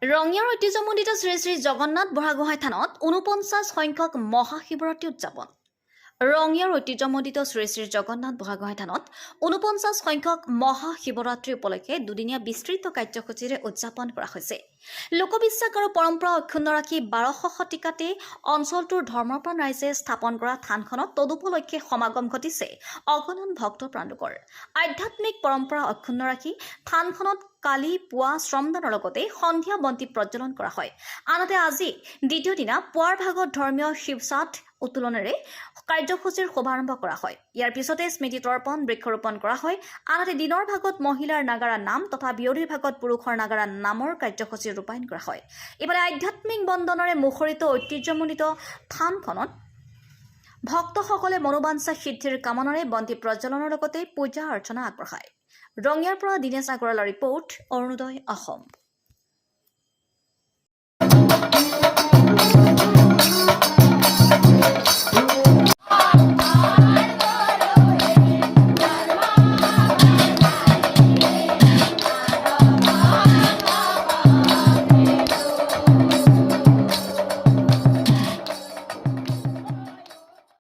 ৰঙিয়াৰ ঐতিহ্যমণ্ডিত শ্ৰী শ্ৰী জগন্নাথ বুঢ়াগোহাঁই থানত ৪৯ সংখ্যক মহাশিৱৰাত্ৰি উদযাপন। ৰঙিয়াৰ ঐতিহ্যমণ্ডিত শ্ৰী শ্ৰী জগন্নাথ বুঢ়াগোহাঁই থানত ৪৯ সংখ্যক মহাশিৱৰাত্ৰি উপলক্ষে দুদিনীয়া বিস্তৃত কাৰ্যসূচীৰে উদযাপন কৰা হৈছে। লোকবিশ্বাস আৰু পৰম্পৰা অক্ষুণ্ণ ৰাখি ১২০০ শতিকাতে অঞ্চলটোৰ ধৰ্মপ্ৰাণ ৰাইজে স্থাপন কৰা থানখনত তদুপলক্ষে সমাগম ঘটিছে অগণন ভক্ত প্ৰাণলোকৰ। আধ্যাত্মিক পৰম্পৰা অক্ষুণ্ণ ৰাখি থানখনত কালি পুৱা শ্ৰমদানৰ লগতে সন্ধিয়া বন্তি প্ৰজ্বলন কৰা হয়। আনহাতে আজি দ্বিতীয় দিনা পুৱাৰ ভাগত ধৰ্মীয় শিৱচাট উত্তোলনেৰে কাৰ্যসূচীৰ শুভাৰম্ভ কৰা হয়। ইয়াৰ পিছতে স্মৃতি তৰ্পণ বৃক্ষৰোপণ কৰা হয়। আনহাতে দিনৰ ভাগত মহিলাৰ নাগাৰা নাম তথা বিয়লিৰ ভাগত পুৰুষৰ নাগাৰা নামৰ কাৰ্যসূচী ৰূপায়ণ কৰা হয়। ইফালে আধ্যাত্মিক বন্দনেৰে মুখৰিত ঐতিহ্যমণ্ডিত থানখনত ভক্তসকলে মনোবাঞ্ছা সিদ্ধিৰ কামনাৰে বন্তি প্ৰজ্বলনৰ লগতে পূজা অৰ্চনা আগবঢ়ায়। ৰঙিয়াৰ পৰা দিনেশ আগৰৱালৰ ৰিপৰ্ট, অৰুণোদয় অসম।